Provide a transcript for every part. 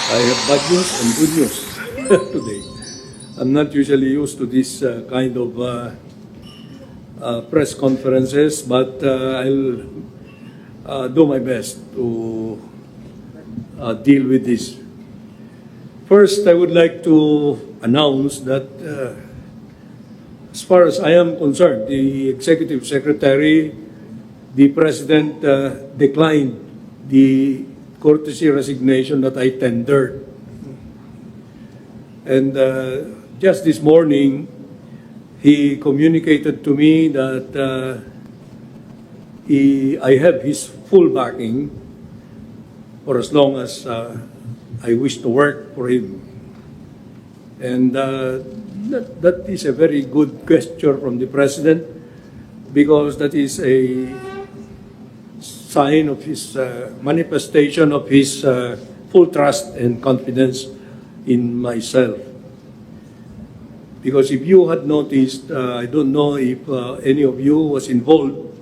I have bad news and good news today. I'm not usually used to this kind of press conferences, but I'll do my best to deal with this. First, I would like to announce that as far as I am concerned, the Executive Secretary, the President declined the courtesy resignation that I tendered. And just this morning, he communicated to me that I have his full backing for as long as I wish to work for him. And that is a very good gesture from the President, because that is a sign of his manifestation of his full trust and confidence in myself. Because if you had noticed, I don't know if any of you was involved,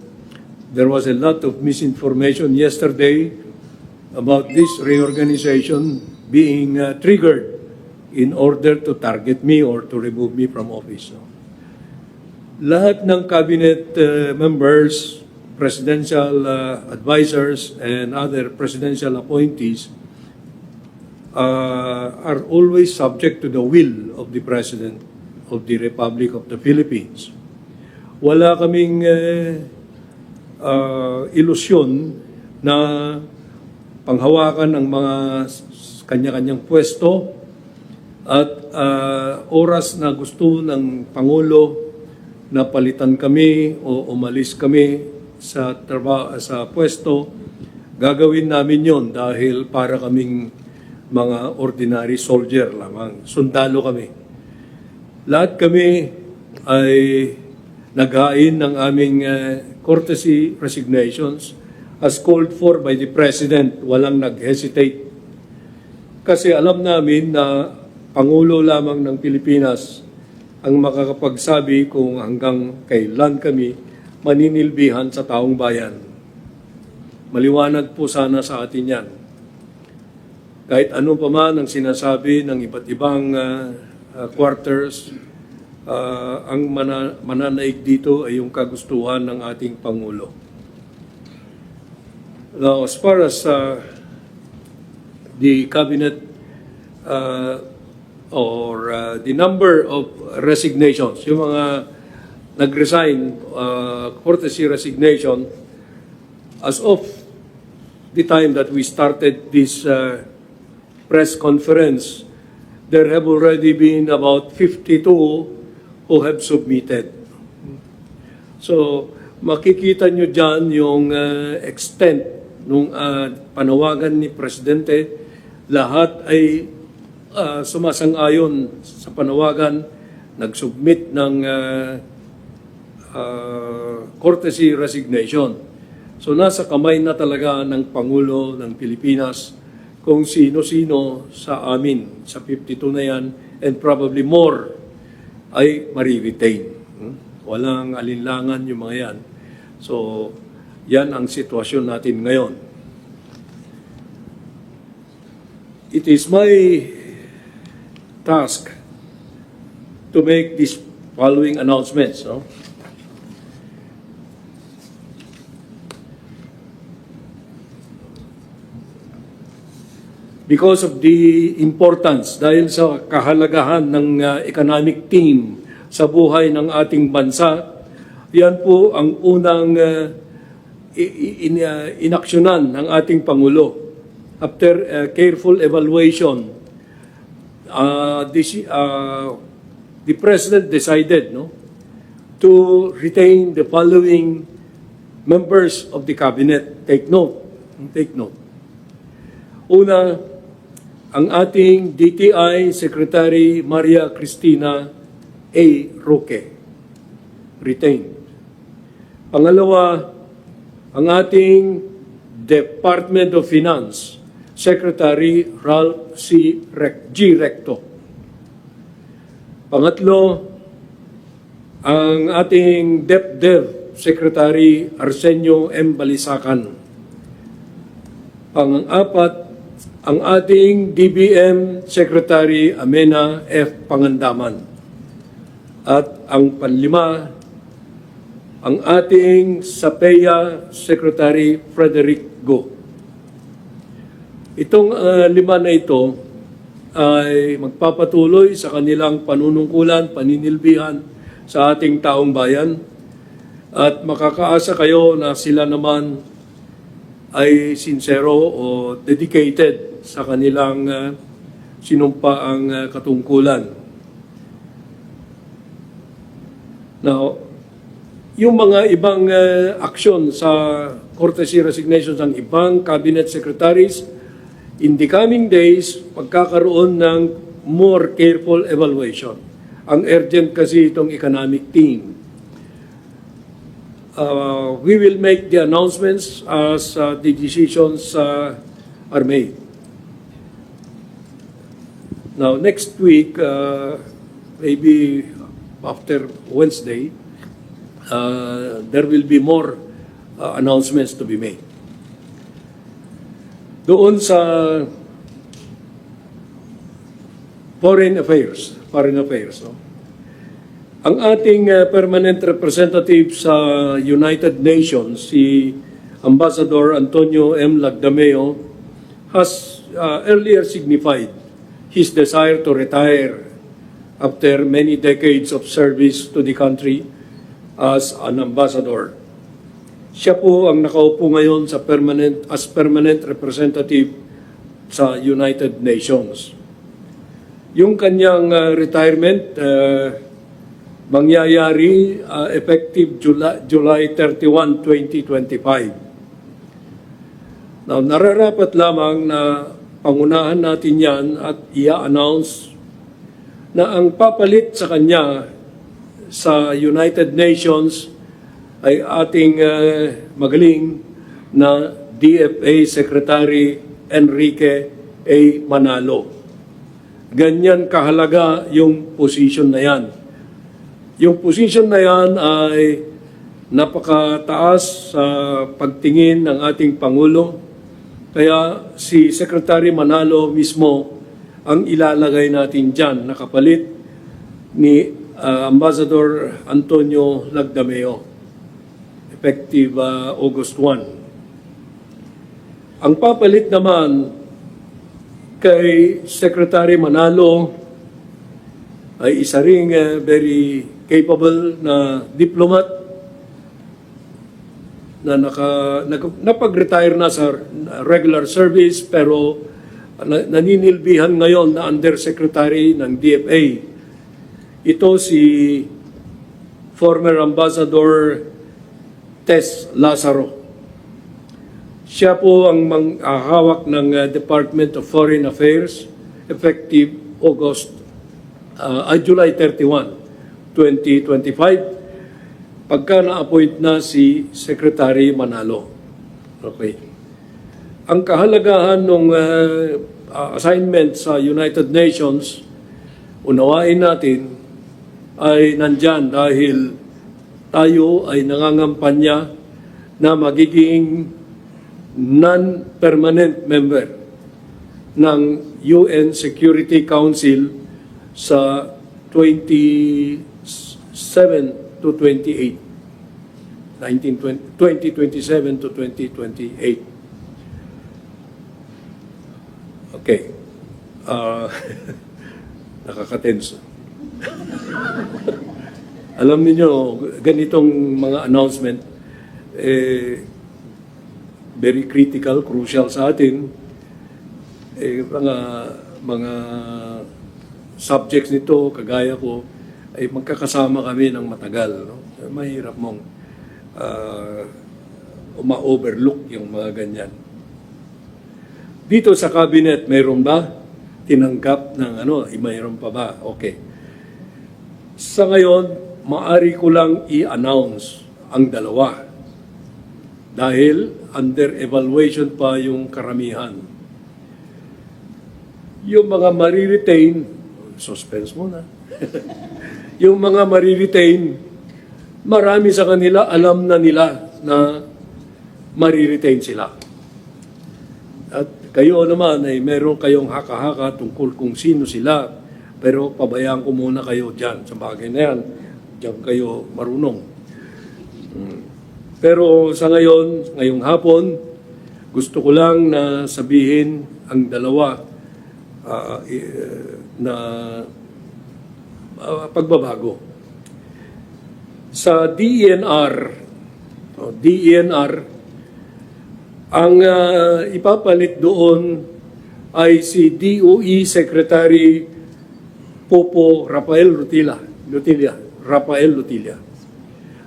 there was a lot of misinformation yesterday about this reorganization being triggered in order to target me or to remove me from office. Lahat ng cabinet members, presidential advisors, and other presidential appointees are always subject to the will of the President of the Republic of the Philippines. Wala kaming ilusyon na panghawakan ng mga kanya-kanyang pwesto at oras na gusto ng Pangulo na palitan kami o umalis kami sa pwesto, gagawin namin yon dahil para kaming mga ordinary soldier lamang, sundalo kami. Lahat kami ay naghain ng aming courtesy resignations as called for by the President. Walang nag-hesitate. Kasi alam namin na Pangulo lamang ng Pilipinas ang makakapagsabi kung hanggang kailan kami maninilbihan sa taong bayan. Maliwanag po sana sa atin yan. Kahit ano pa man ang sinasabi ng iba't ibang quarters, ang mananaig dito ay yung kagustuhan ng ating Pangulo. Now, as far as the cabinet the number of resignations, yung mga nag-resign, courtesy resignation, as of the time that we started this press conference, there have already been about 52 who have submitted. So, makikita nyo dyan yung extent ng panawagan ni Presidente. Lahat ay sumasang-ayon sa panawagan, nag-submit ng courtesy resignation. So nasa kamay na talaga ng Pangulo ng Pilipinas kung sino-sino sa amin, sa 52 na yan, and probably more, ay mariretain. Walang alinlangan yung mga yan. So, yan ang sitwasyon natin ngayon. It is my task to make these following announcements. No? Because of the importance, dahil sa kahalagahan ng economic team sa buhay ng ating bansa, yan po ang unang inaksyonan ng ating Pangulo. After careful evaluation, the President decided to retain the following members of the Cabinet. Take note. Una, ang ating DTI Secretary Maria Cristina A. Roque, retained. Pangalawa, ang ating Department of Finance Secretary Ralph G. Recto. Pangatlo, ang ating DepDev Secretary Arsenio M. Balisacan. Pang-apat, ang ating DBM Secretary Amena F. Pangandaman. At ang panlima, ang ating SAPEA Secretary Frederick Go. Itong lima na ito ay magpapatuloy sa kanilang panunungkulan, paninilbihan sa ating taong bayan at makakaasa kayo na sila naman ay sincero o dedicated sa kanilang sinumpaang katungkulan. Now, yung mga ibang aksyon sa courtesy resignations ng ibang cabinet secretaries, in the coming days, pagkakaroon ng more careful evaluation. Ang urgent kasi itong economic team. We will make the announcements as the decisions are made. Now, next week, maybe after Wednesday, there will be more announcements to be made. Doon sa foreign affairs, no? Ang ating permanent representative sa United Nations, si Ambassador Antonio M. Lagdameo, has earlier signified his desire to retire after many decades of service to the country as an ambassador. Siya po ang nakaupo ngayon sa permanent representative sa United Nations. Yung kanyang retirement mangyayari effective July 31, 2025. Now, nararapat lamang na pangunahan natin yan at i-announce na ang papalit sa kanya sa United Nations ay ating magaling na DFA Secretary Enrique A. Manalo. Ganyan kahalaga yung position na yan. Yung position na yan ay napakataas sa pagtingin ng ating Pangulo. Kaya si Secretary Manalo mismo ang ilalagay natin dyan, nakapalit ni Ambassador Antonio Lagdameo, effective August 1. Ang papalit naman kay Secretary Manalo ay isa ring very capable na diplomat na napag-retire na sa regular service pero naninilbihan ngayon na Undersecretary ng DFA. Ito si former Ambassador Tess Lazaro. Siya po ang hawak ng Department of Foreign Affairs effective July 31, 2025 pagka na-appoint na si Secretary Manalo. Okay. Ang kahalagahan ng assignment sa United Nations, unawain natin, ay nandyan dahil tayo ay nangangampanya na magiging non-permanent member ng UN Security Council sa 27 to 28. 2027 to 2028. Okay. Nakakatenso. Alam niyo, ganitong mga announcement, very critical, crucial sa atin. Mga subjects nito, kagaya ko, ay magkakasama kami ng matagal. No? Mahirap mong ma-overlook yung mga ganyan. Dito sa cabinet, mayroon ba? Tinanggap ng mayroon pa ba? Okay. Sa ngayon, maari ko lang i-announce ang dalawa dahil under evaluation pa yung karamihan. Yung mga mariretain, suspense muna. Yung mga mariretain, marami sa kanila alam na nila na mariretain sila. At Kayo naman ay meron kayong haka-haka tungkol kung sino sila, pero pabayaan ko muna kayo dyan sa bagay na yan. Diyan kayo marunong. Pero sa ngayong hapon, gusto ko lang na sabihin ang dalawa na pagbabago. Sa DENR, ang ipapalit doon ay si DOE Secretary Popo Rafael Lutilla.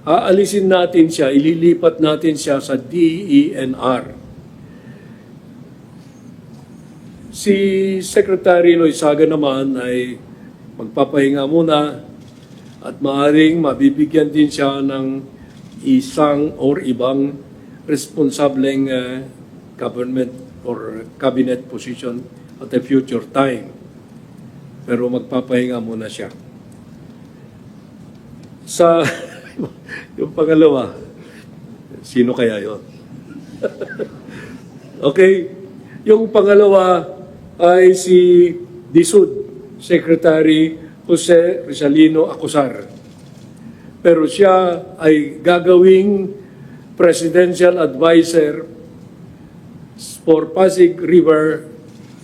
Aalisin natin siya, ililipat natin siya sa DENR. Si Secretary Loizaga naman ay magpapahinga muna at maaaring mabibigyan din siya ng isang or ibang responsableng government or cabinet position at a future time. Pero magpapahinga muna siya. Sa yung pangalawa, sino kaya yon? Okay, yung pangalawa ay si DSUD, Secretary Jose Rizalino Acosar. Pero siya ay gagawing Presidential Advisor for Pasig River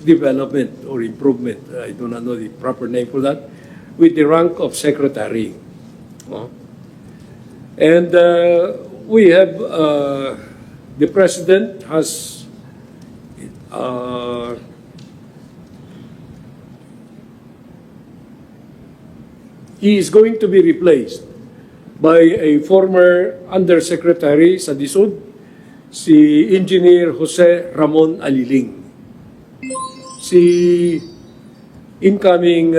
Development or Improvement. I do not know the proper name for that, with the rank of Secretary. And we have, the President has he is going to be replaced by a former Undersecretary sa DSUD, si Engineer Jose Ramon Aliling. Si incoming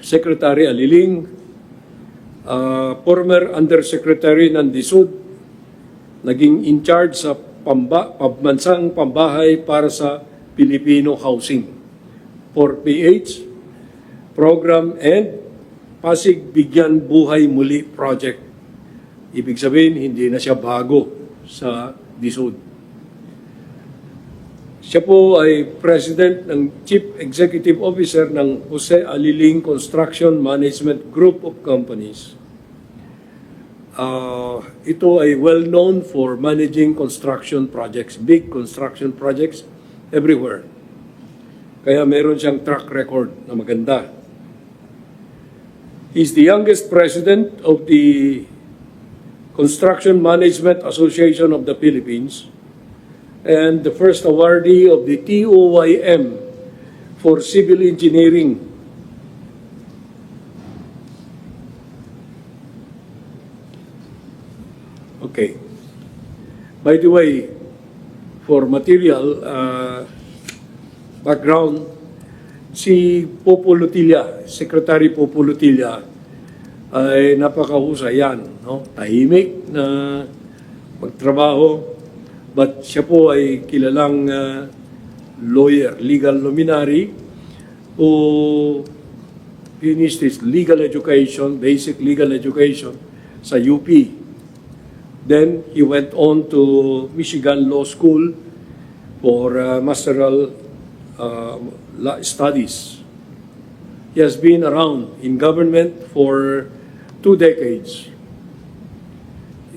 Secretary Aliling, former Undersecretary ng DSUD, naging in charge sa pambansang pambahay para sa Filipino Housing for PH Program and Pasig Bigyan Buhay Muli Project. Ibig sabihin, hindi na siya bago sa DSUD. Siya po ay President ng Chief Executive Officer ng Jose Aliling Construction Management Group of Companies. Ito ay well-known for managing construction projects, big construction projects everywhere. Kaya meron siyang track record na maganda. He's the youngest president of the Construction Management Association of the Philippines and the first awardee of the TOYM for civil engineering. Okay. By the way, for material background, si Popo Lutilla, Secretary Popo Lutilla, ay napakahusay yan, no? Tahimik na magtrabaho, but siya po ay kilalang lawyer, legal luminary, who finished his legal education, basic legal education sa UP. Then he went on to Michigan Law School for masteral studies. He has been around in government for 2 decades.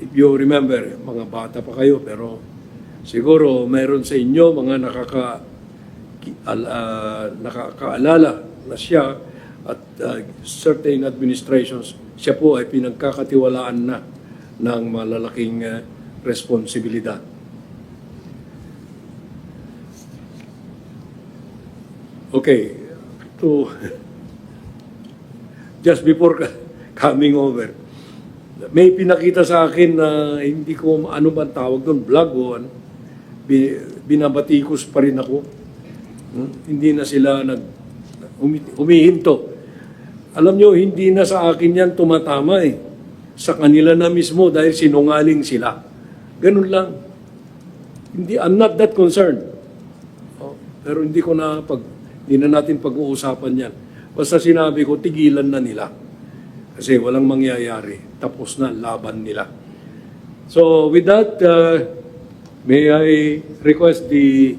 If you remember, mga bata pa kayo, pero siguro mayroon sa inyo mga nakakaalala na siya at certain administrations, siya po ay pinagkakatiwalaan na ng malalaking responsibilidad. Okay, just before coming over, may pinakita sa akin na hindi ko ano ba tawag doon, vlog o ano, binabatikos pa rin ako. Hindi na sila humihinto. Alam nyo, hindi na sa akin yan tumatama eh. Sa kanila na mismo dahil sinungaling sila. Ganun lang. I'm not that concerned. Pero hindi na natin pag-uusapan yan. Basta sinabi ko, tigilan na nila. Kasi walang mangyayari. Tapos na laban nila. So with that, may I request the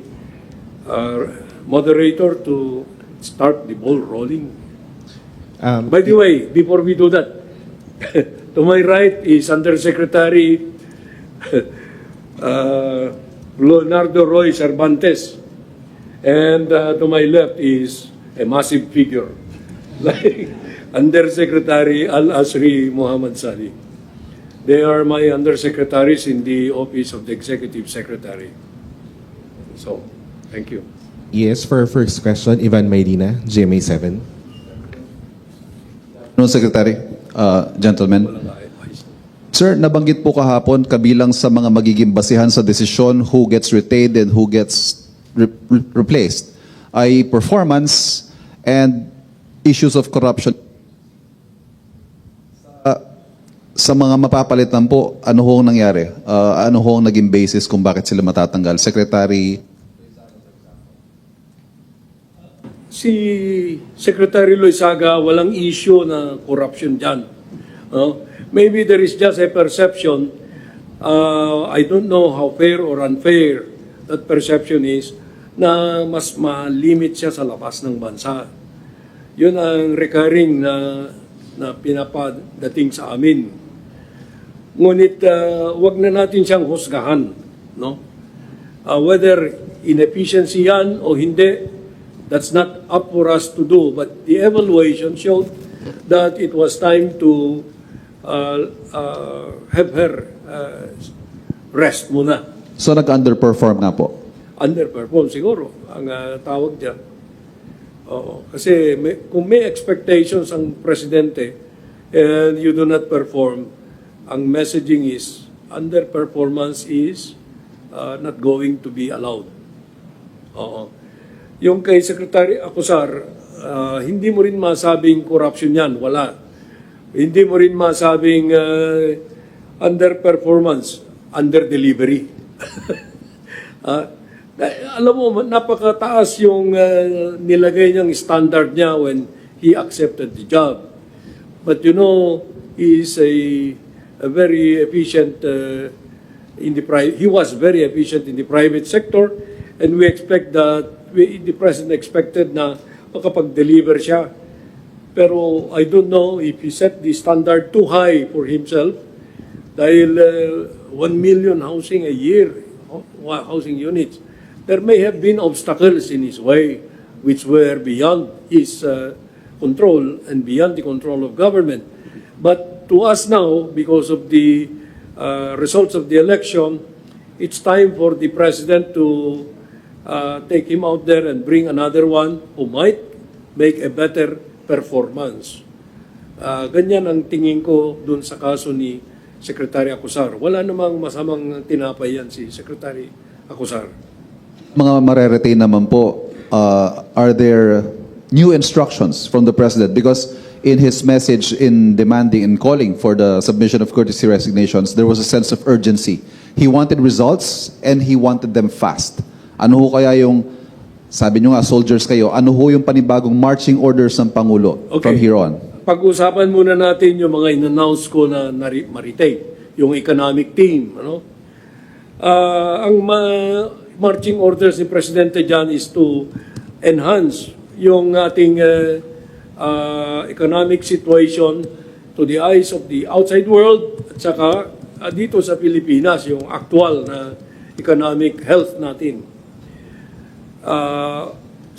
moderator to start the ball rolling. Um, By the way, before we do that, to my right is Undersecretary Leonardo Roy Cervantes, and to my left is a massive figure, like Undersecretary Al-Asri Muhammad Sali. They are my undersecretaries in the Office of the Executive Secretary. So, thank you. yes, for our first question, Ivan Maydina, GMA7. No, Secretary, gentlemen. Sir, nabanggit po kahapon kabilang sa mga magiging basihan sa desisyon who gets retained and who gets replaced ay performance and issues of corruption. Sa mga mapapalitan po, ano hong nangyari? Ano hong naging basis kung bakit sila matatanggal? Secretary. Si Secretary Loizaga, walang issue na corruption dyan. Maybe there is just a perception, I don't know how fair or unfair that perception is, na mas ma-limit siya sa labas ng bansa. Yun ang recurring na pinapadating sa amin. Ngunit wag na natin siyang husgahan. No? Whether inefficiency yan o hindi, that's not up for us to do. But the evaluation showed that it was time to have her rest muna. So nag-underperform na po. Underperform siguro ang tawag dyan. Oo. Kasi kung may expectations ang presidente and you do not perform, ang messaging is underperformance is not going to be allowed. Oo. Yung kay Secretary Acosar, hindi mo rin masabing corruption yan. Wala. Hindi mo rin masabing underperformance, under-delivery. Alam mo, napakataas yung nilagay niyang standard niya when he accepted the job. But you know, he is a very efficient he was very efficient in the private sector, and we expect that the President expected na makapag-deliver siya. Pero I don't know if he set the standard too high for himself dahil 1 million housing a year, housing units. There may have been obstacles in his way which were beyond his control and beyond the control of government. But to us now, because of the results of the election, it's time for the President to take him out there and bring another one who might make a better performance. Ganyan ang tingin ko dun sa kaso ni Secretary Acosar. Wala namang masamang tinapay yan si Secretary Acosar. Mga mareretain naman po, are there new instructions from the President? Because in his message in demanding and calling for the submission of courtesy resignations, there was a sense of urgency. He wanted results and he wanted them fast. Ano ho kaya yung, sabi nyo nga, soldiers kayo, ano ho yung panibagong marching orders ng Pangulo from here on? Pag-usapan muna natin yung mga in-announce ko na ma-retain, yung economic team. Ano? Ang marching orders ni Presidente dyan is to enhance yung ating economic situation to the eyes of the outside world at saka dito sa Pilipinas, yung actual na economic health natin.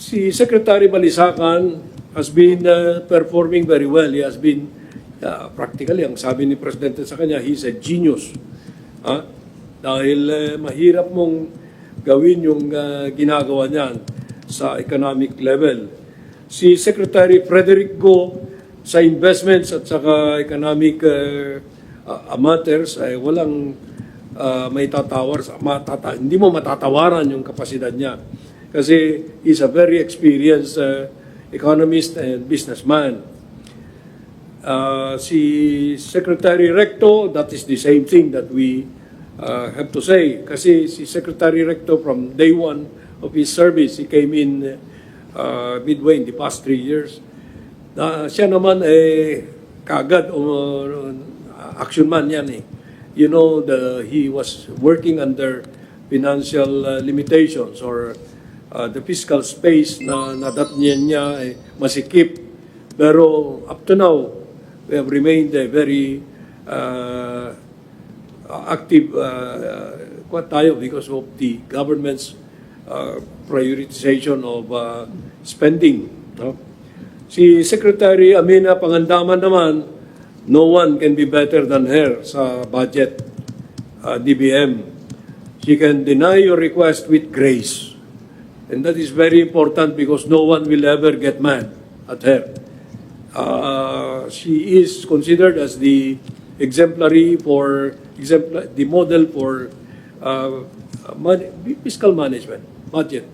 Si Secretary Balisacan has been performing very well. He has been, practically, ang sabi ni Presidente sa kanya, he's a genius. Dahil mahirap mong gawin yung ginagawa niyan sa economic level. Si Secretary Frederick Go sa investments at saka economic matters ay walang may tatawar, hindi mo matatawaran yung kapasidad niya. Kasi he's a very experienced economist and businessman. Si Secretary Recto, that is the same thing that we have to say. Kasi si Secretary Recto from day one of his service, he came in midway in the past 3 years. Siya naman kaagad action man yan eh. You know, he was working under financial limitations or the fiscal space na nadatnyan niya ay masikip. Pero up to now, we have remained very active tayo because of the government's prioritization of spending. No? Si Secretary Amina Pangandaman naman, no one can be better than her sa budget, DBM. She can deny your request with grace. And that is very important because no one will ever get mad at her. She is considered as the the model for fiscal management, budget.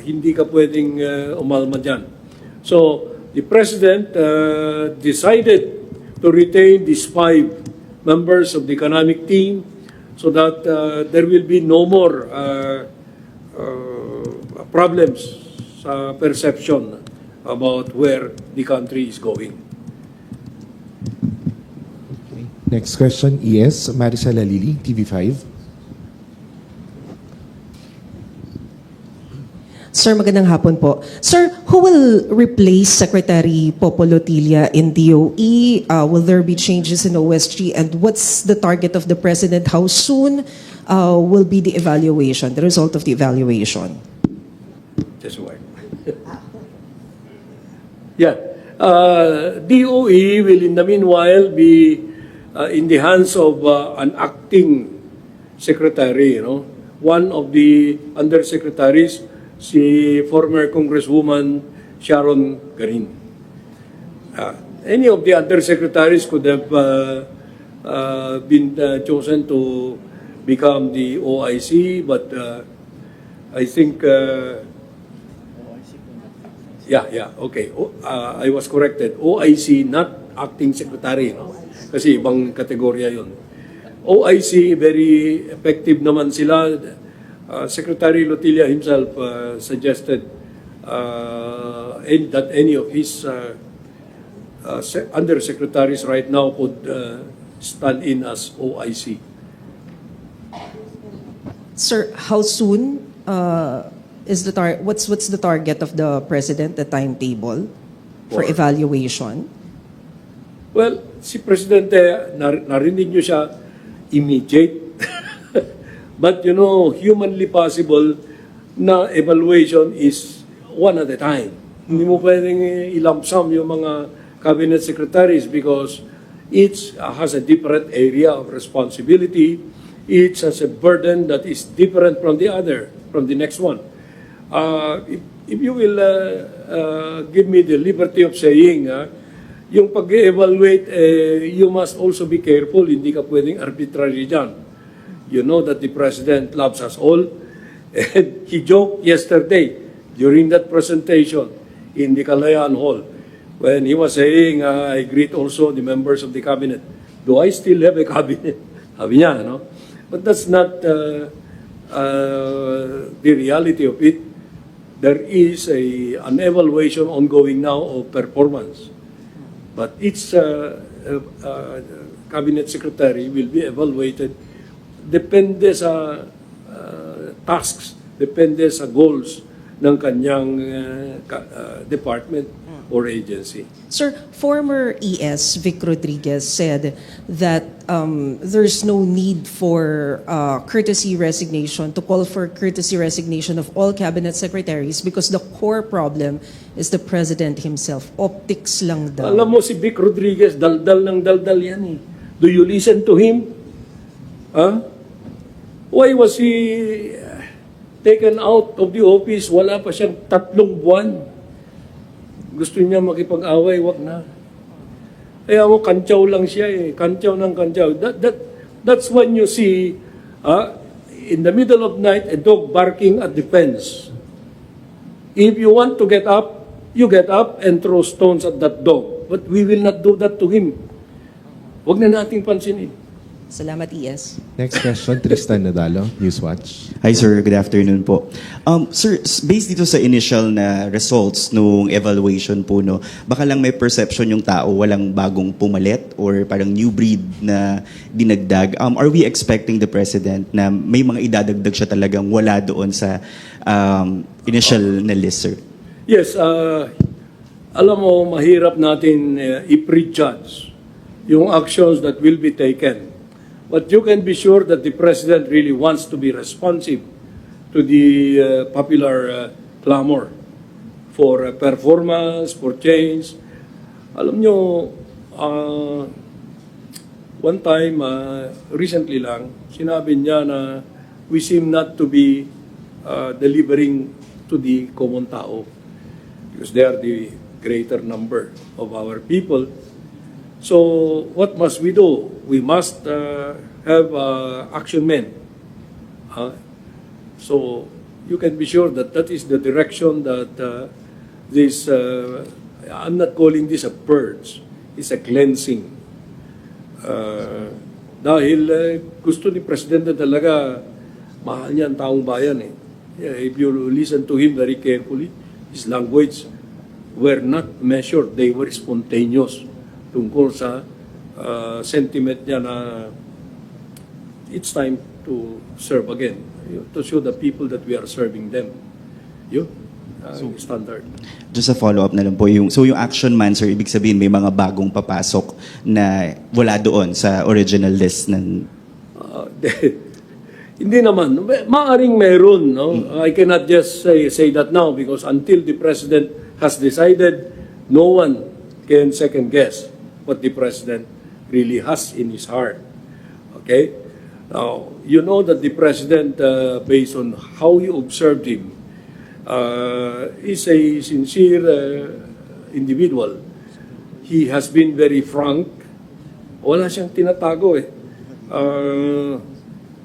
Hindi ka pwedeng umalma dyan. So, the President decided to retain these 5 members of the economic team so that there will be no more problems sa perception about where the country is going. Next question, ES, Maricel Alili, TV5. Sir, magandang hapon po. Sir, who will replace Secretary Popo Lotilla in DOE? Will there be changes in OSG? And what's the target of the President? How soon will be the evaluation, the result of the evaluation? Just wait. Yeah. DOE will in the meanwhile be in the hands of an acting secretary, you know. One of the undersecretaries, si former Congresswoman Sharon Garin. Any of the undersecretaries could have been chosen to become the OIC, but I think okay. I was corrected. OIC, not acting secretary, no? Kasi ibang kategorya yun. OIC, very effective naman sila. Secretary Lotilla himself suggested that any of his undersecretaries right now could stand in as OIC. Sir, how soon is what's the target of the President, the timetable for evaluation? Well, si Presidente, narinig niyo siya, immediate. But you know, humanly possible na evaluation is one at a time. Hindi mo pwedeng i-lump sum yung mga cabinet secretaries because each has a different area of responsibility. Each has a burden that is different from the other, from the next one. If you will give me the liberty of saying, yung pag-evaluate, you must also be careful. Hindi ka pwedeng arbitrary dyan. You know that the President loves us all. And he joked yesterday during that presentation in the Kalayaan Hall when he was saying, I greet also the members of the cabinet. Do I still have a cabinet? Sabi niya, no? But that's not the reality of it. There is an evaluation ongoing now of performance. But each cabinet secretary will be evaluated depende sa tasks, depende sa goals ng kanyang department or agency. Sir, former ES Vic Rodriguez said that there's no need for courtesy resignation, to call for courtesy resignation of all cabinet secretaries because the core problem is the President himself. Optics lang daw. Alam mo si Vic Rodriguez, daldal ng daldal yan eh. Do you listen to him? Huh? Why was he taken out of the office? Wala pa siyang 3 buwan. Gusto niya makipag-away, wag na. Kaya mo, kantsaw lang siya eh. Kantsaw ng kantsaw. That's when you see, in the middle of night, a dog barking at the fence. If you want to get up, you get up and throw stones at that dog. But we will not do that to him. Wag na nating pansinin. Salamat, ES. Next question, Tristan Nadalo, Newswatch. Hi sir, good afternoon po. Sir, based dito sa initial na results nung evaluation po, no, baka lang may perception yung tao walang bagong pumalit or parang new breed na dinagdag. Are we expecting the President na may mga idadagdag siya talagang wala doon sa initial na list, sir? Yes, alam mo, mahirap natin i-prejudge yung actions that will be taken. But you can be sure that the President really wants to be responsive to the popular clamor for performance, for change. Alam nyo, one time, recently lang, sinabi niya na we seem not to be delivering to the common tao because they are the greater number of our people. So what must we do? We must have action men. So you can be sure that that is the direction that this, I'm not calling this a purge, it's a cleansing. Dahil gusto ni Presidente talaga, mahal niya ang taong bayan eh. Yeah, if you listen to him very carefully, his language were not measured, they were spontaneous tungkol sa sentiment niya na it's time to serve again, to show the people that we are serving them. Yun, standard. Just a follow-up na lang po. Yung action man, sir, ibig sabihin may mga bagong papasok na wala doon sa original list ng... Hindi naman. Maaring meron. No? I cannot just say that now because until the President has decided, no one can second guess what the President really has in his heart. Okay? Now, you know that the President, based on how you observed him, is a sincere individual. He has been very frank. Wala siyang tinatago eh.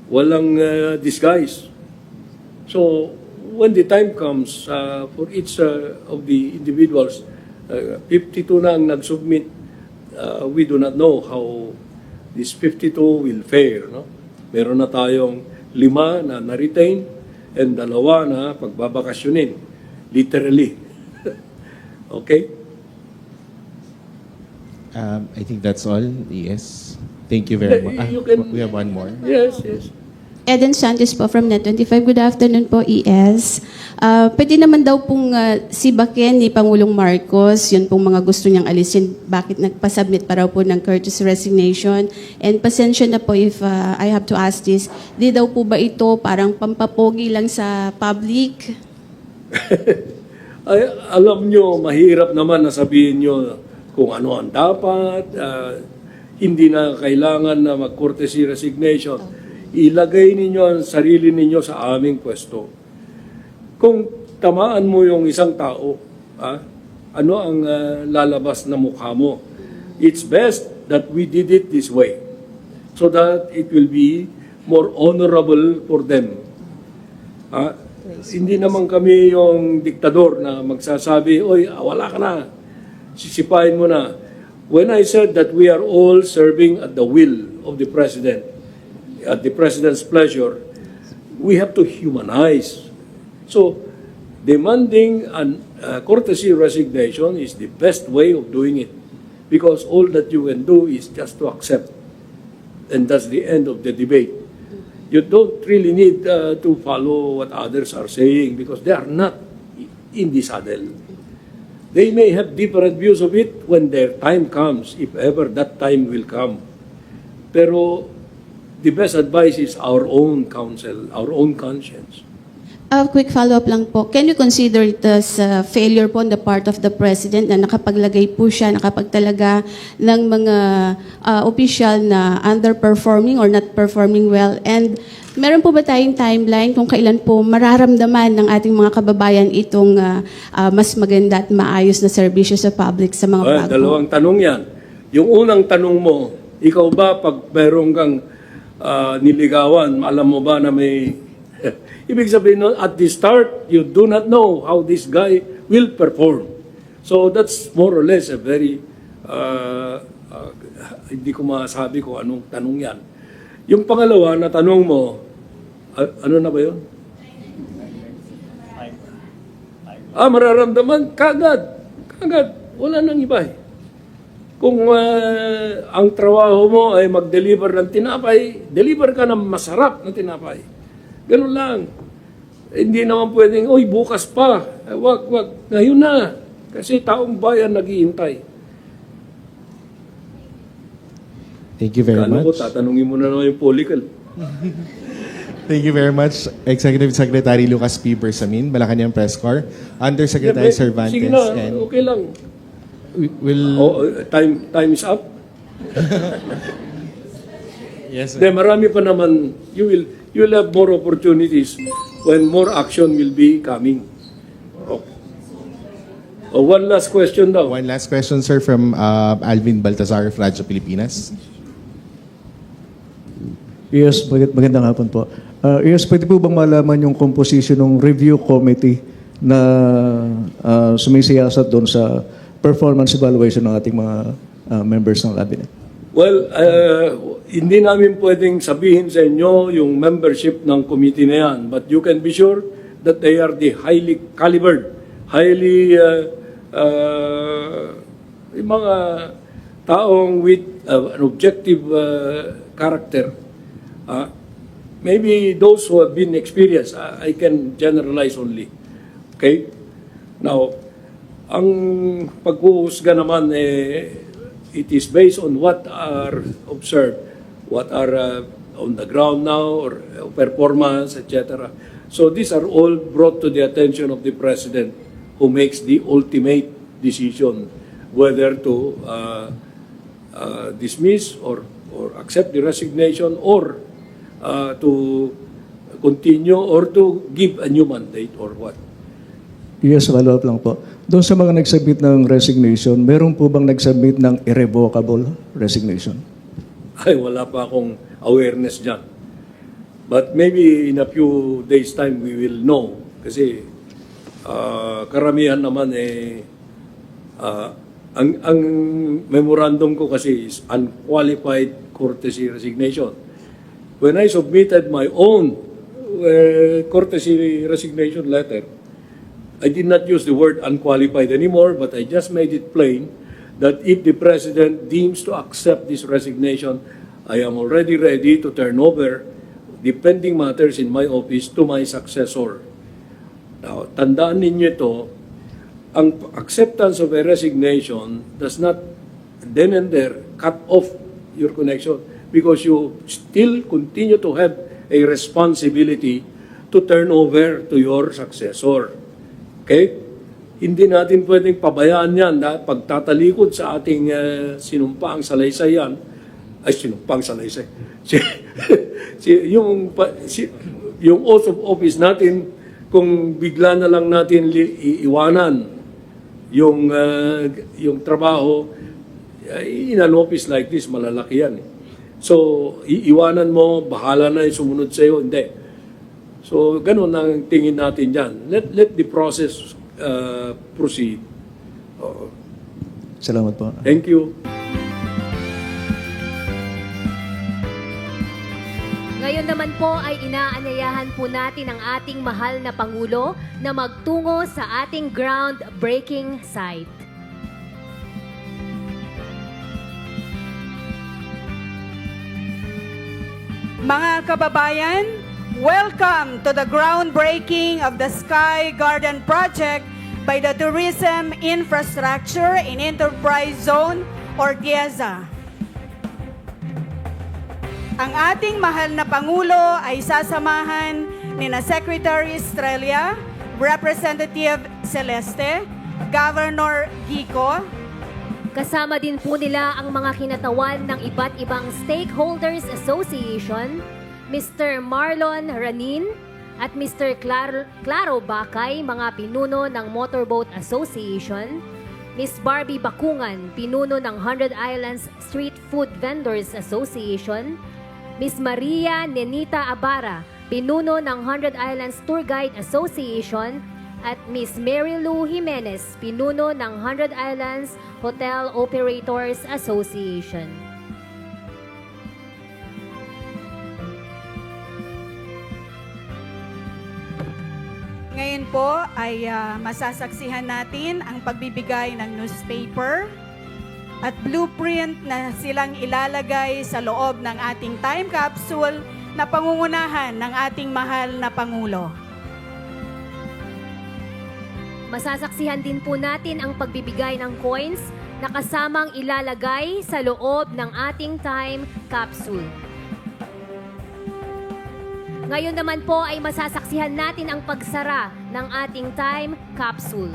Walang disguise. So, when the time comes for each of the individuals, 52 na ang nag-submit, we do not know how this 52 will fare. No? Meron na tayong 5 na na-retain and 2 na pagbabakasyonin. Literally. Okay? I think that's all, ES. Thank you very much. You can- We have one more. Yes, yes. Eden Sanchez po from Net25. Good afternoon po, ES. Pwede naman daw pong sibakin ni Pangulong Marcos, yun pong mga gusto niyang alisin, bakit nagpasubmit pa raw po ng courtesy resignation. And pasensya na po if I have to ask this, di daw po ba ito parang pampapogi lang sa public? Ay, alam nyo, mahirap naman na sabihin nyo kung ano ang dapat, hindi na kailangan na mag-courtesy resignation. Ilagay ninyo ang sarili ninyo sa aming pwesto. Kung tamaan mo yung isang tao, ano ang lalabas na mukha mo? It's best that we did it this way so that it will be more honorable for them. Hindi naman kami yung diktador na magsasabi, oy, wala ka na, sisipain mo na. When I said that we are all serving at the will of the President, at the President's pleasure, we have to humanize. So, demanding a courtesy resignation is the best way of doing it because all that you can do is just to accept. And that's the end of the debate. You don't really need to follow what others are saying because they are not in the saddle. They may have different views of it when their time comes, if ever that time will come. Pero the best advice is our own counsel, our own conscience. A quick follow-up lang po. Can you consider it as a failure po on the part of the President na nakapaglagay po siya, nakapagtalaga ng mga official na underperforming or not performing well? And meron po ba tayong timeline kung kailan po mararamdaman ng ating mga kababayan itong mas maganda at maayos na serbisyo sa public sa mga bago? Dalawang tanong yan. Yung unang tanong mo, ikaw ba pag meron kang niligawan, alam mo ba na may... Ibig sabihin, no, at the start, you do not know how this guy will perform. So that's more or less a very... hindi ko masabi kung anong tanong yan. Yung pangalawa na tanong mo, ano na ba yun? Mararamdaman, kagad. Wala nang iba eh. Kung ang trabaho mo ay mag-deliver ng tinapay, deliver ka ng masarap na tinapay. Ganun lang. Hindi naman pwedeng, bukas pa. Wag. Ngayon na. Kasi taong bayan naghihintay. Thank you very Kala ko, much. tatanungin mo na naman yung political. Thank you very much, Executive Secretary Lucas P. Bersamin, Malacanang Press Corps, Undersecretary Cervantes, Sige na, and okay lang. will Time is up. yes, Then marami pa naman, you will have more opportunities when more action will be coming. One last question daw. one last question, sir, from Alvin Baltazar of Radyo Pilipinas. Yes, magandang hapon po. Yes, pwede po bang malaman yung composition ng review committee na sumisiyasat doon sa performance evaluation ng ating mga members ng cabinet? Well, hindi namin pwedeng sabihin sa inyo yung membership ng committee na yan, but you can be sure that they are the highly calibered, highly yung mga taong with an objective character. Maybe those who have been experienced, I can generalize only. Okay? Now, ang pag-uusga naman, it is based on what are observed, what are on the ground now, or performance, etc. So these are all brought to the attention of the President, who makes the ultimate decision whether to dismiss or accept the resignation, or to continue, or to give a new mandate, or what. Yes, follow-up lang po. Doon sa mga nag-submit ng resignation, meron po bang nag-submit ng irrevocable resignation? Ay, wala pa akong awareness dyan. But maybe in a few days' time, we will know. Kasi karamihan naman ang memorandum ko kasi is unqualified courtesy resignation. When I submitted my own courtesy resignation letter, I did not use the word unqualified anymore, but I just made it plain that if the President deems to accept this resignation, I am already ready to turn over the pending matters in my office to my successor. Now, tandaan ninyo ito, ang acceptance of a resignation does not then and there cut off your connection, because you still continue to have a responsibility to turn over to your successor. Okay? Hindi natin pwedeng pabayaan yan na pagtatalikod sa ating sinumpaang salaysay yan. Ay, sinumpaang salaysay. Yung oath of office natin, kung bigla na lang natin iiwanan yung trabaho, in an office like this, malalaki yan. So, iiwanan mo, bahala na yung sumunod sa'yo, hindi. So, ganun ang tingin natin dyan. Let the process proceed. Salamat po. Thank you. Ngayon naman po ay inaanyayahan po natin ang ating mahal na Pangulo na magtungo sa ating groundbreaking site. Mga kababayan, welcome to the groundbreaking of the Sky Garden Project by the Tourism Infrastructure and Enterprise Zone, or TIEZA. Ang ating mahal na Pangulo ay sasamahan ni na Secretary Estrella, Representative Celeste, Governor Kiko. Kasama din po nila ang mga kinatawan ng iba't ibang Stakeholders Association, Mr. Marlon Ranin at Mr. Claro Bacay, mga pinuno ng Motorboat Association, Miss Barbie Bakungan, pinuno ng 100 Islands Street Food Vendors Association, Miss Maria Nenita Abara, pinuno ng 100 Islands Tour Guide Association, at Miss Mary Lou Jimenez, pinuno ng 100 Islands Hotel Operators Association. po ay masasaksihan natin ang pagbibigay ng newspaper at blueprint na silang ilalagay sa loob ng ating time capsule na pangungunahan ng ating mahal na Pangulo. Masasaksihan din po natin ang pagbibigay ng coins na kasamang ilalagay sa loob ng ating time capsule. Ngayon naman po ay masasaksihan natin ang pagsara ng ating time capsule.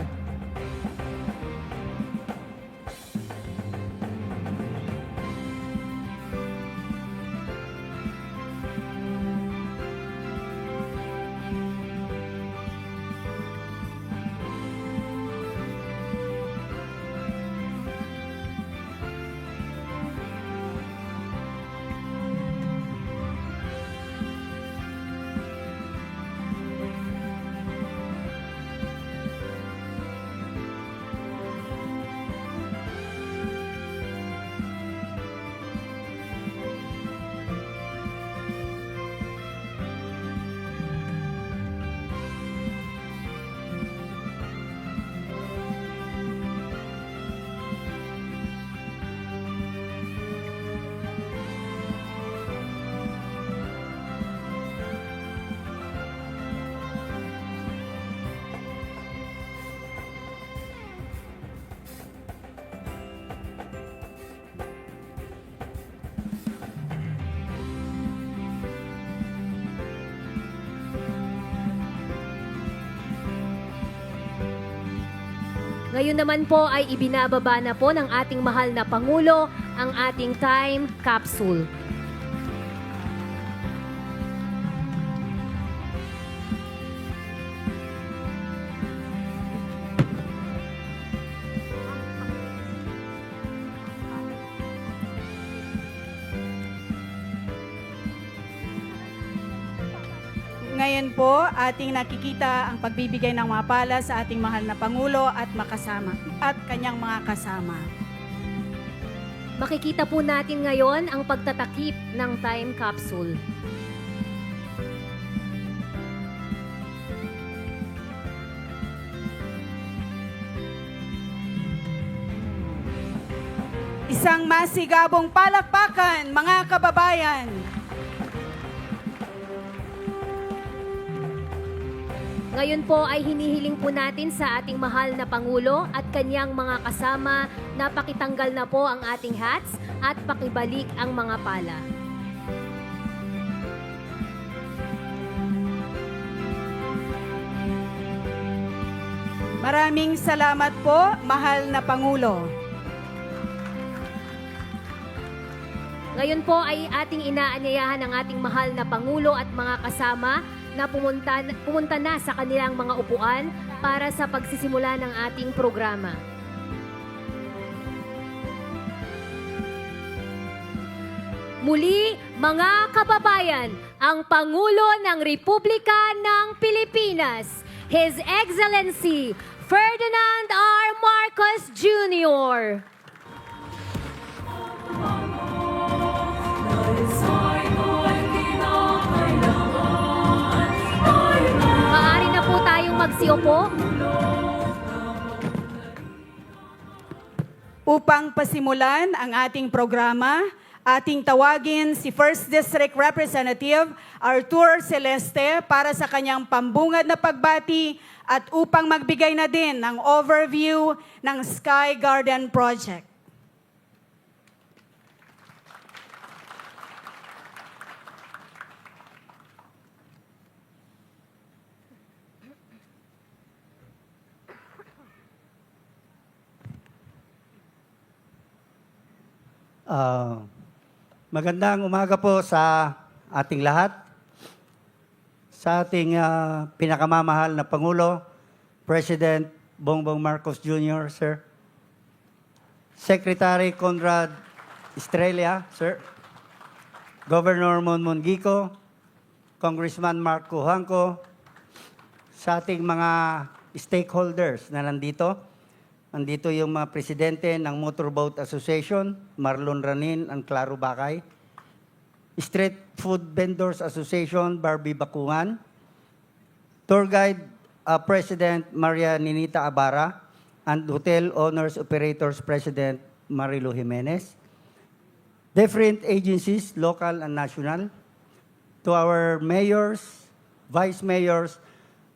Ngayon naman po ay ibinababa na po ng ating mahal na Pangulo ang ating time capsule. Ngayon po, ating nakikita ang pagbibigay ng mga pala sa ating mahal na Pangulo at kanyang mga kasama. Makikita po natin ngayon ang pagtatakip ng time capsule. Isang masigabong palakpakan, mga kababayan! Ngayon po ay hinihiling po natin sa ating mahal na Pangulo at kanyang mga kasama na pakitanggal na po ang ating hats at pakibalik ang mga pala. Maraming salamat po, mahal na Pangulo. Ngayon po ay ating inaanyayahan ang ating mahal na Pangulo at mga kasama na pumunta na sa kanilang mga upuan para sa pagsisimula ng ating programa. Muli, mga kababayan, ang Pangulo ng Republika ng Pilipinas, His Excellency Ferdinand R. Marcos Jr. Maaari na po tayong magsiupo. Upang pasimulan ang ating programa, ating tawagin si First District Representative Arthur Celeste para sa kanyang pambungad na pagbati at upang magbigay na din ng overview ng Sky Garden Project. Magandang umaga po sa ating lahat. Sa ating pinakamamahal na Pangulo, President Bongbong Marcos Jr., sir. Secretary Conrad Estrella, sir. Governor Monmon Gico, Congressman Mark Cujanco, sa ating mga stakeholders na nandito. Nandito yung mga presidente ng Motorboat Association, Marlon Ranin and Claro Bacay. Street Food Vendors Association, Barbie Bakungan. Tour Guide President Maria Ninita Abara and Hotel Owners Operators President Marilu Jimenez, different agencies, local and national, to our mayors, vice mayors,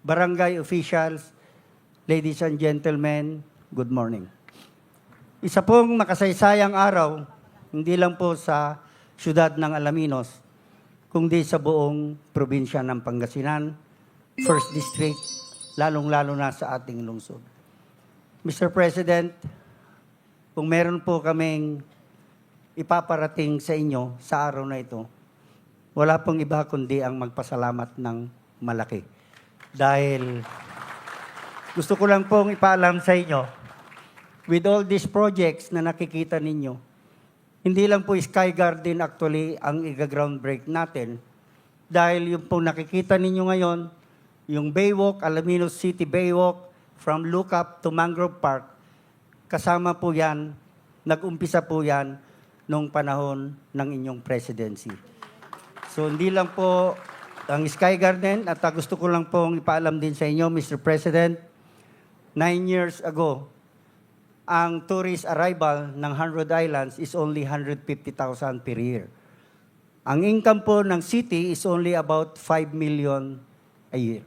barangay officials, ladies and gentlemen, good morning. Isa pong makasaysayang araw, hindi lang po sa siyudad ng Alaminos, kundi sa buong probinsya ng Pangasinan, First District, lalong-lalo na sa ating lungsod. Mr. President, kung meron po kaming ipaparating sa inyo sa araw na ito, wala pong iba kundi ang magpasalamat ng malaki. Dahil gusto ko lang pong ipaalam sa inyo, with all these projects na nakikita ninyo, hindi lang po Sky Garden actually ang i-groundbreak natin. Dahil yung pong nakikita ninyo ngayon, yung Baywalk, Alaminos City Baywalk, from Lookup to Mangrove Park, kasama po yan, nag-umpisa po yan nung panahon ng inyong presidency. So hindi lang po ang Sky Garden, at gusto ko lang pong ipaalam din sa inyo, Mr. President, 9 years ago, ang tourist arrival ng 100 Islands is only 150,000 per year. Ang income po ng city is only about 5 million a year.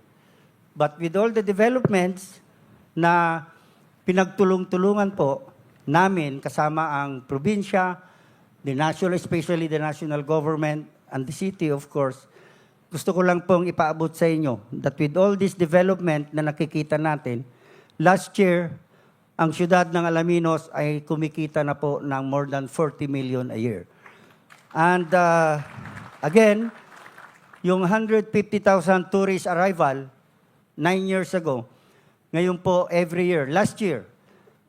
But with all the developments na pinagtulong-tulungan po namin kasama ang probinsya, the national, especially the national government, and the city, of course, gusto ko lang pong ipaabot sa inyo that with all this development na nakikita natin, last year, ang siyudad ng Alaminos ay kumikita na po ng more than 40 million a year. And again, yung 150,000 tourist arrival 9 years ago, ngayon po every year, last year,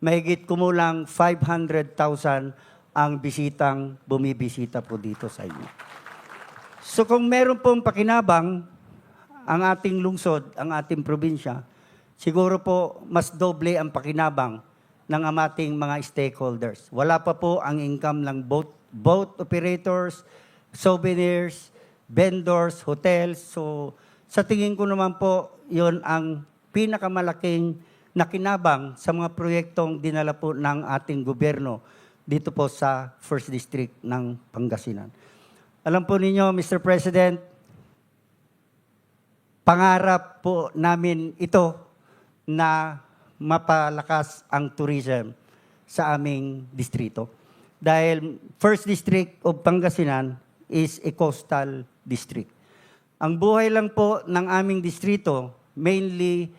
mahigit kumulang 500,000 ang bisitang bumibisita po dito sa inyo. So kung meron pong pakinabang ang ating lungsod, ang ating probinsya, siguro po mas doble ang pakinabang ng ating mga stakeholders. Wala pa po ang income ng boat operators, souvenirs, vendors, hotels. So sa tingin ko naman po, yon ang pinakamalaking nakinabang sa mga proyektong dinala po ng ating gobyerno dito po sa First District ng Pangasinan. Alam po ninyo, Mr. President, pangarap po namin ito na mapalakas ang tourism sa aming distrito. Dahil First District of Pangasinan is a coastal district. Ang buhay lang po ng aming distrito, mainly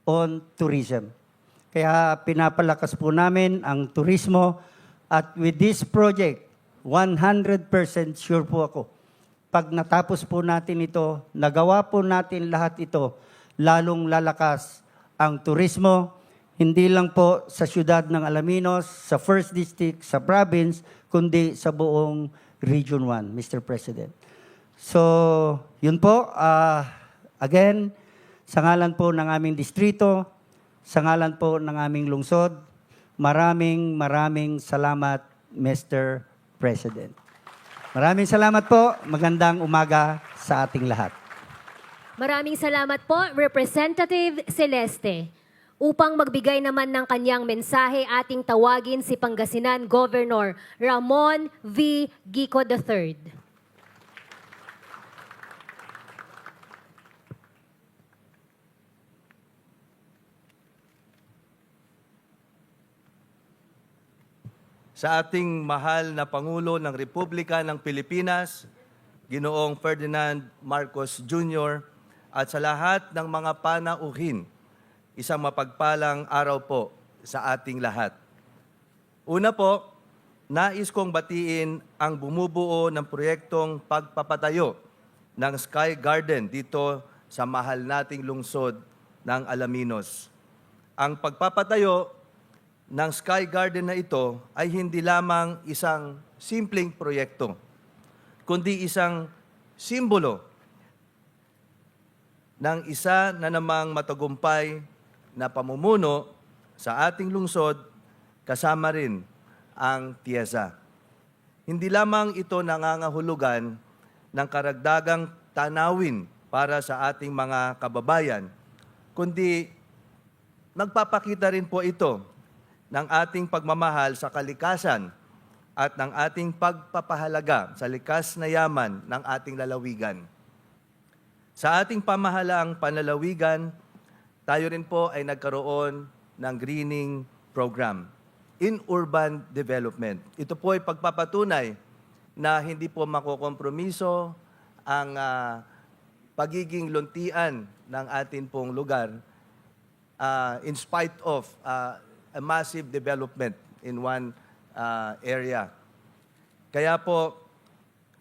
on tourism. Kaya pinapalakas po namin ang turismo at with this project, 100% sure po ako. Pag natapos po natin ito, nagawa po natin lahat ito, lalong lalakas ang turismo, hindi lang po sa siyudad ng Alaminos, sa First District, sa province, kundi sa buong Region 1, Mr. President. So, yun po. Again, sa ngalan po ng aming distrito, sa ngalan po ng aming lungsod, maraming salamat, Mr. President. Maraming salamat po. Magandang umaga sa ating lahat. Maraming salamat po, Representative Celeste. Upang magbigay naman ng kanyang mensahe, ating tawagin si Pangasinan Governor Ramon V. Gico III. Sa ating mahal na Pangulo ng Republika ng Pilipinas, Ginoong Ferdinand Marcos Jr., at sa lahat ng mga panauhin, isang mapagpalang araw po sa ating lahat. Una po, nais kong batiin ang bumubuo ng proyektong pagpapatayo ng Sky Garden dito sa mahal nating lungsod ng Alaminos. Ang pagpapatayo ng Sky Garden na ito ay hindi lamang isang simpleng proyekto, kundi isang simbolo ng isa na namang matagumpay na pamumuno sa ating lungsod, kasama rin ang TIEZA. Hindi lamang ito nangangahulugan ng karagdagang tanawin para sa ating mga kababayan, kundi nagpapakita rin po ito ng ating pagmamahal sa kalikasan at ng ating pagpapahalaga sa likas na yaman ng ating lalawigan. Sa ating pamahalaang panlalawigan, tayo rin po ay nagkaroon ng greening program in urban development. Ito po ay pagpapatunay na hindi po makokompromiso ang pagiging luntian ng atin pong lugar in spite of a massive development in one area. Kaya po,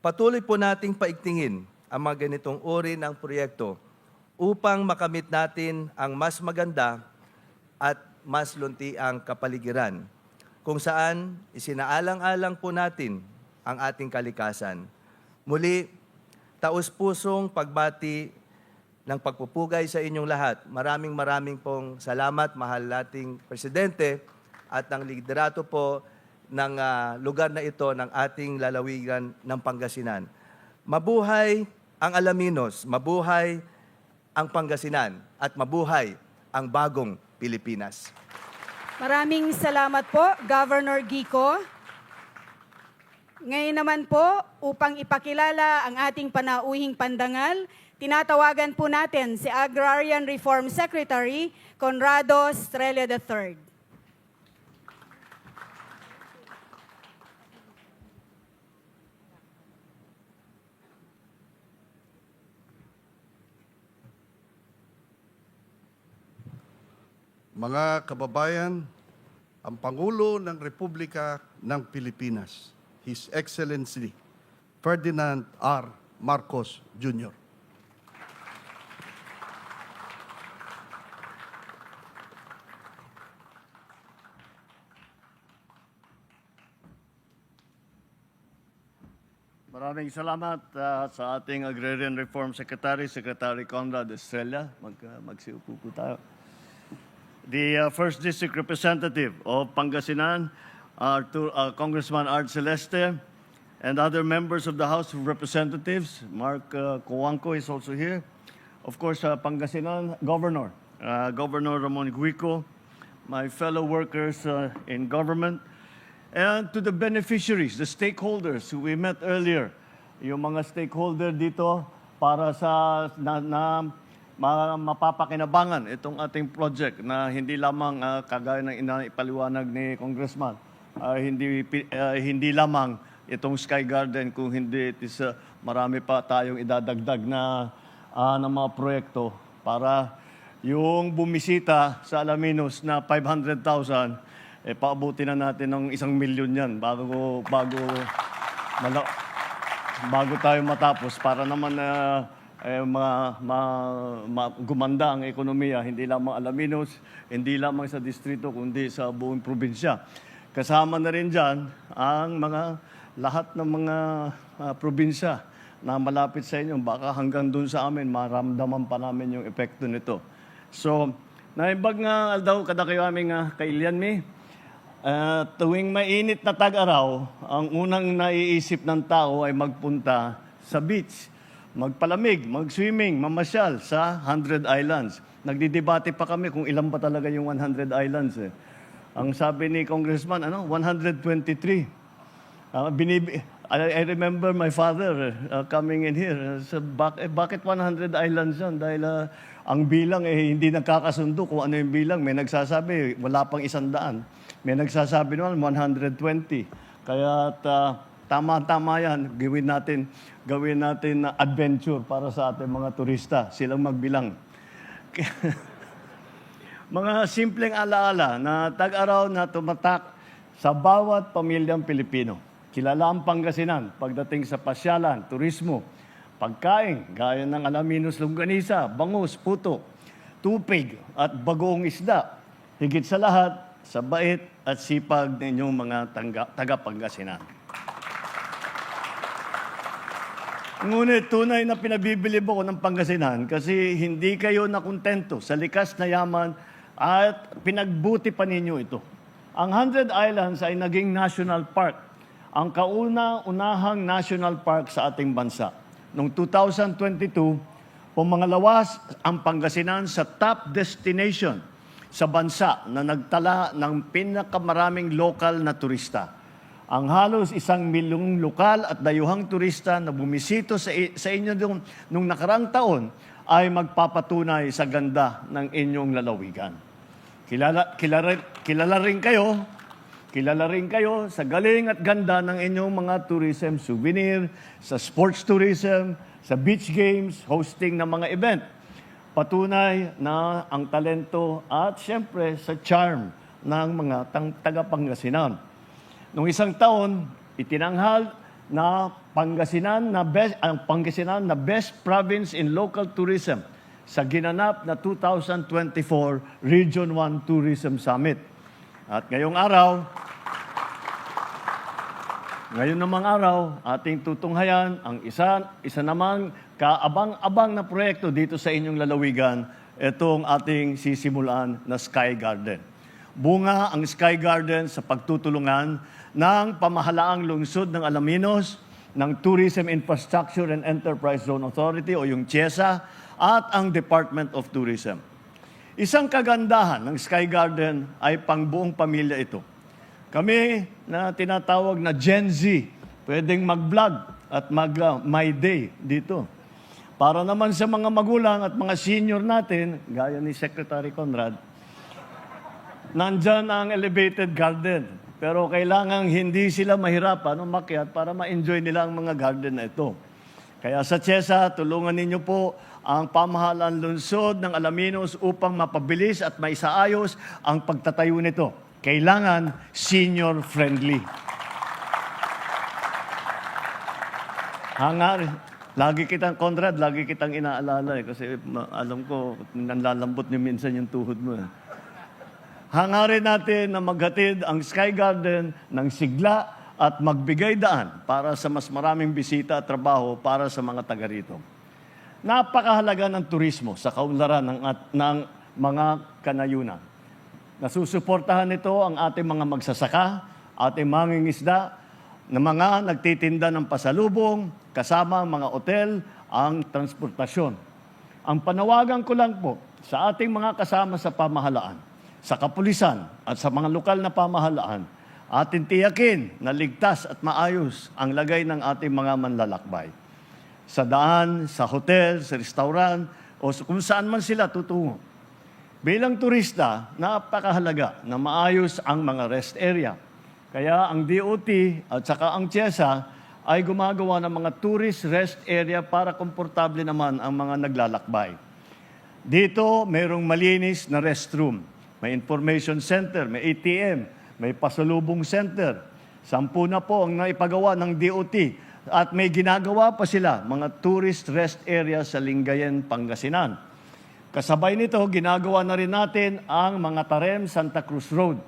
patuloy po nating paigtingin ang mga ganitong uri ng proyekto upang makamit natin ang mas maganda at mas luntiang kapaligiran, kung saan isinaalang-alang po natin ang ating kalikasan. Muli, taus-pusong pagbati ng pagpupugay sa inyong lahat. Maraming pong salamat, mahal nating Presidente at ng liderato po ng lugar na ito ng ating lalawigan ng Pangasinan. Mabuhay ang Alaminos, mabuhay ang Pangasinan, at mabuhay ang bagong Pilipinas. Maraming salamat po, Governor Gico. Ngayon naman po, upang ipakilala ang ating panauhing pandangal, tinatawagan po natin si Agrarian Reform Secretary Conrado Estrella III. Mga kababayan, ang Pangulo ng Republika ng Pilipinas, His Excellency Ferdinand R. Marcos Jr. Maraming salamat sa ating Agrarian Reform Secretary, Secretary Conrad Estrella. Magsiupo po tayo. The First District Representative of Pangasinan, Congressman Art Celeste, and other members of the House of Representatives. Mark Cojuangco is also here. Of course, Pangasinan Governor, Governor Ramon Guico, my fellow workers in government, and to the beneficiaries, the stakeholders who we met earlier. Yung mga stakeholder dito para sa mapapakinabangan itong ating project na hindi lamang kagaya ng ipaliwanag ni Congressman, hindi lamang itong Sky Garden, kung hindi it is marami pa tayong idadagdag na ng mga proyekto para yung bumisita sa Alaminos na 500,000, paabuti na natin ng 1 milyon yan bago tayo matapos para naman gumanda ang ekonomiya, hindi lamang Alaminos, hindi lamang sa distrito, kundi sa buong probinsya. Kasama na rin dyan ang lahat ng mga probinsya na malapit sa inyo. Baka hanggang dun sa amin, maramdaman pa namin yung epekto nito. So, naibag nga daw kada kayo aming kailian mi, tuwing mainit na tag-araw, ang unang naiisip ng tao ay magpunta sa beach, magpalamig, mag-swimming, mamasyal sa 100 Islands. Nagdidebate pa kami kung ilan ba talaga yung 100 Islands. Ang sabi ni Congressman, 123. I remember my father coming in here. Bakit 100 Islands yan? Dahil ang bilang hindi nagkakasundo kung ano yung bilang. May nagsasabi, wala pang 100. May nagsasabi naman, 120. Kaya tama-tama yan, gawin natin na adventure para sa ating mga turista, silang magbilang. Mga simpleng alaala na tag-araw na tumatak sa bawat pamilyang Pilipino. Kilala ang Pangasinan pagdating sa pasyalan, turismo, pagkain, gaya ng Alaminos longganisa, bangus, puto, tupig at bagoong isda. Higit sa lahat, sa bait at sipag ng inyong mga taga-Pangasinan. Ngunit tunay na pinabibilib ako ng Pangasinan kasi hindi kayo nakontento sa likas na yaman at pinagbuti pa ninyo ito. Ang 100 Islands ay naging national park, ang kauna-unahang national park sa ating bansa. Noong 2022, Pumangalawas ang Pangasinan sa top destination sa bansa na nagtala ng pinakamaraming lokal na turista. Ang halos 1 milyong lokal at dayuhang turista na bumisito sa inyo nung nakaraang taon ay magpapatunay sa ganda ng inyong lalawigan. Kilala rin kayo sa galing at ganda ng inyong mga tourism souvenir, sa sports tourism, sa beach games, hosting ng mga event. Patunay na ang talento at siyempre sa charm ng mga taga-Pangasinan. Noong isang taon, itinanghal na ang Pangasinan na best province in local tourism sa ginanap na 2024 Region 1 Tourism Summit. At ngayong namang araw, ating tutunghayan ang isa namang kaabang-abang na proyekto dito sa inyong lalawigan, itong ating sisimulan na Sky Garden. Bunga ang Sky Garden sa pagtutulungan ng pamahalaang lungsod ng Alaminos, ng Tourism Infrastructure and Enterprise Zone Authority o yung CHESA at ang Department of Tourism. Isang kagandahan ng Sky Garden ay pang buong pamilya ito. Kami na tinatawag na Gen Z, pwedeng mag-vlog at mag-My Day dito. Para naman sa mga magulang at mga senior natin, gaya ni Secretary Conrad, nandyan ang elevated garden. Pero kailangan hindi sila mahirapan umakyat para ma-enjoy nila ang mga garden na ito. Kaya sa CHESA, tulungan ninyo po ang pamahalaan lungsod ng Alaminos upang mapabilis at maisaayos ang pagtatayo nito. Kailangan senior-friendly. Lagi kitang inaalala kasi alam ko, nanlalambot niyo minsan yung tuhod mo. Hangarin natin na maghatid ang Sky Garden ng sigla at magbigay daan para sa mas maraming bisita at trabaho para sa mga taga rito. Napakahalaga ng turismo sa kaunlaran ng mga kanayunan. Nasusuportahan nito ang ating mga magsasaka, ating mangingisda, na mga nagtitinda ng pasalubong, kasama ang mga otel, ang transportasyon. Ang panawagan ko lang po sa ating mga kasama sa pamahalaan, sa kapulisan at sa mga lokal na pamahalaan, atin tiyakin na ligtas at maayos ang lagay ng ating mga manlalakbay. Sa daan, sa hotel, sa restaurant, o kung saan man sila tutungo. Bilang turista, napakahalaga na maayos ang mga rest area. Kaya ang DOT at saka ang CHESA ay gumagawa ng mga tourist rest area para komportable naman ang mga naglalakbay. Dito, mayroong malinis na restroom. May information center, may ATM, may pasalubong center. 10 na po ang naipagawa ng DOT. At may ginagawa pa sila, mga tourist rest area sa Lingayen, Pangasinan. Kasabay nito, ginagawa na rin natin ang mga Tarem, Santa Cruz Road.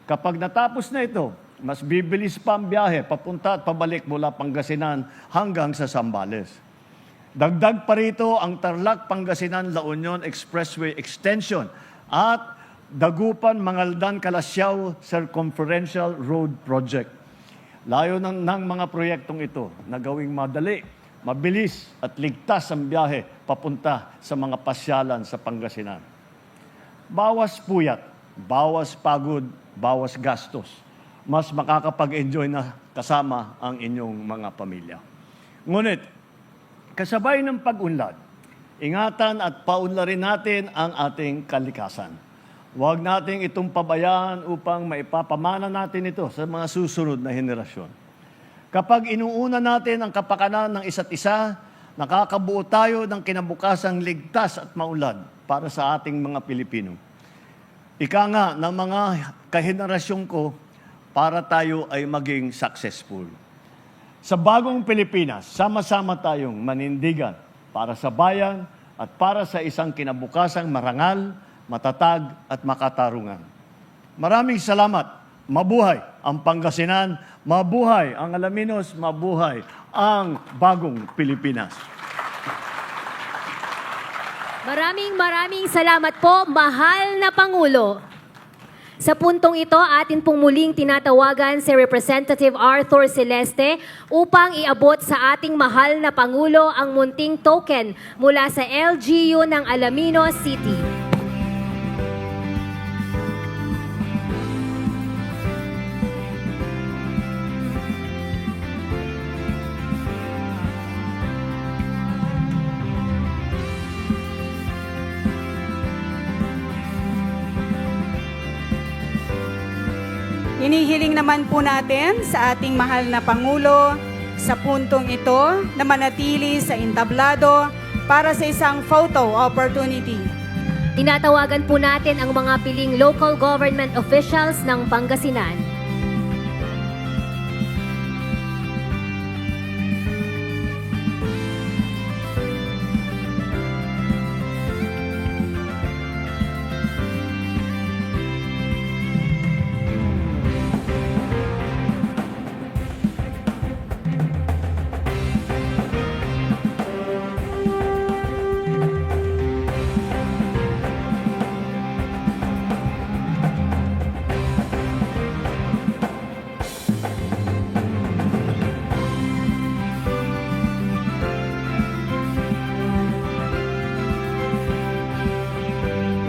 Kapag natapos na ito, mas bibilis pa ang biyahe, papunta at pabalik mula Pangasinan hanggang sa Zambales. Dagdag pa rito ang Tarlac, Pangasinan, La Union Expressway Extension at Dagupan, Mangaldan, Kalasyaw Circumferential Road Project. Layo ng mga proyektong ito na gawing madali, mabilis at ligtas ang biyahe papunta sa mga pasyalan sa Pangasinan. Bawas puyat, bawas pagod, bawas gastos. Mas makakapag-enjoy na kasama ang inyong mga pamilya. Ngunit, kasabay ng pag-unlad, ingatan at paunlarin natin ang ating kalikasan. Huwag nating itong pabayaan upang maipapamana natin ito sa mga susunod na henerasyon. Kapag inuuna natin ang kapakanan ng isa't isa, nakakabuo tayo ng kinabukasang ligtas at maunlad para sa ating mga Pilipino. Ika nga ng mga kahenerasyon ko, para tayo ay maging successful. Sa bagong Pilipinas, sama-sama tayong manindigan para sa bayan at para sa isang kinabukasang marangal, matatag at makatarungan. Maraming salamat. Mabuhay ang Pangasinan, mabuhay ang Alaminos, mabuhay ang bagong Pilipinas. Maraming salamat po, mahal na Pangulo. Sa puntong ito, atin pong muling tinatawagan si Representative Arthur Celeste upang iabot sa ating mahal na Pangulo ang munting token mula sa LGU ng Alaminos City. Hinihiling naman po natin sa ating mahal na Pangulo sa puntong ito na manatili sa entablado para sa isang photo opportunity. Tinatawagan po natin ang mga piling local government officials ng Pangasinan.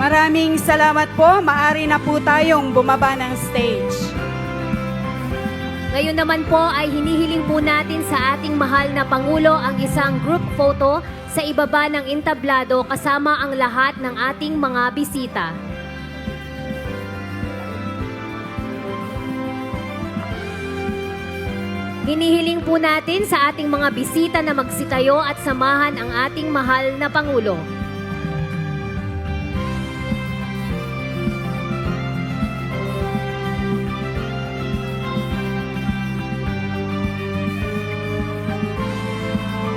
Maraming salamat po. Maari na po tayong bumaba ng stage. Ngayon naman po ay hinihiling po natin sa ating mahal na Pangulo ang isang group photo sa ibaba ng entablado kasama ang lahat ng ating mga bisita. Hinihiling po natin sa ating mga bisita na magsitayo at samahan ang ating mahal na Pangulo.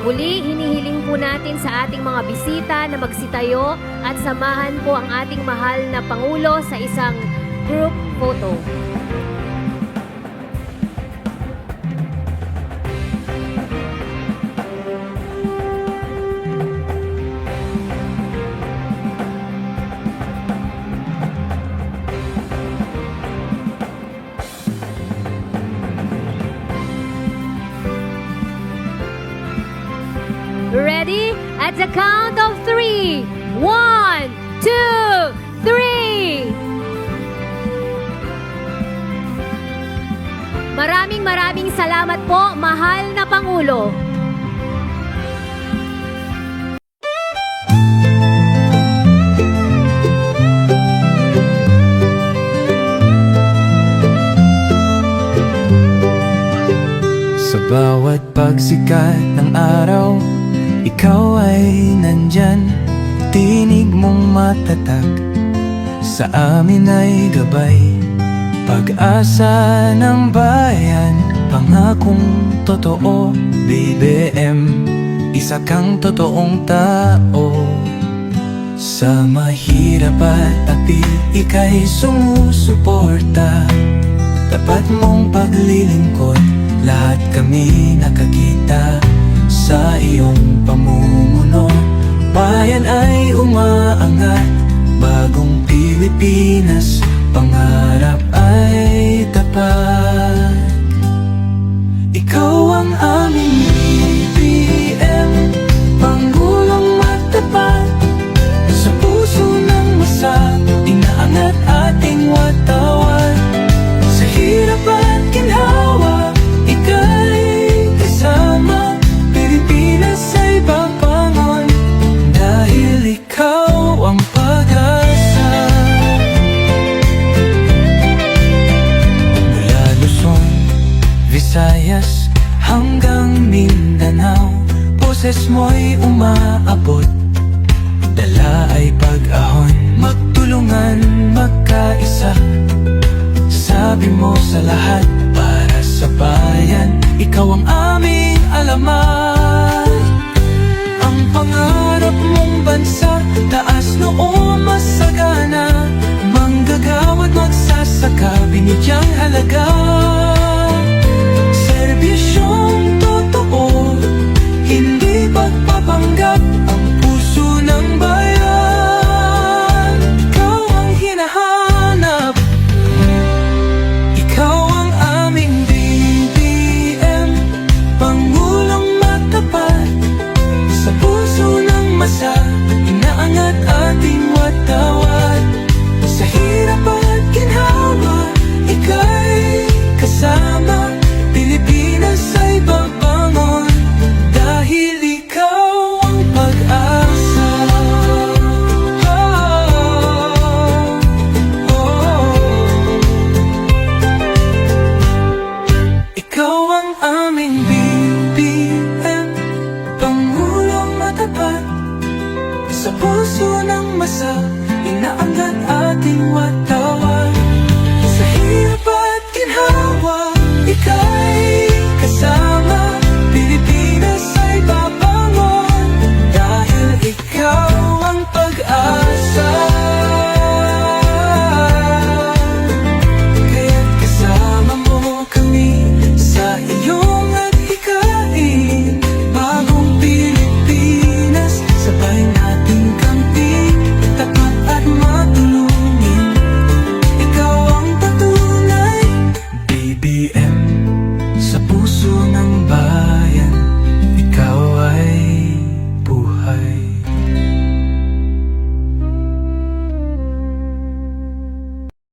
Muli, hinihiling po natin sa ating mga bisita na magsitayo at samahan po ang ating mahal na Pangulo sa isang group photo. Ready? At the count of 3. 1, 2, 3. Maraming salamat po, mahal na Pangulo. Sa bawat pagsikat ng araw, ikaw ay nandyan, tinig mong matatag, sa amin ay gabay. Pag-asa ng bayan, pangakong totoo. BBM, isa kang totoong tao. Sa mahirap at taktil, ika'y sumusuporta. Tapat mong paglilingkod, lahat kami nakakita sa iyong pamumuno. Bayan ay umaangat, bagong Pilipinas, pangarap ay tapat. Ikaw ang aming BBM, Pangulong matapat. Sa puso ng masa, inaangat ating watawat. Sa hirap at ginhawa, ika'y kasama. Pilipinas ay papangon, dahil ikaw ang pag-asa. Mula Luzon, Visayas hanggang Mindanao, boses mo'y umaabot, dala ay pag-ahon. Magtulungan, magkaisa, sabi mo sa lahat, para sa bayan, ikaw ang aming alamat. Ang pangarap mong bansa, taas noo masagana, manggagawad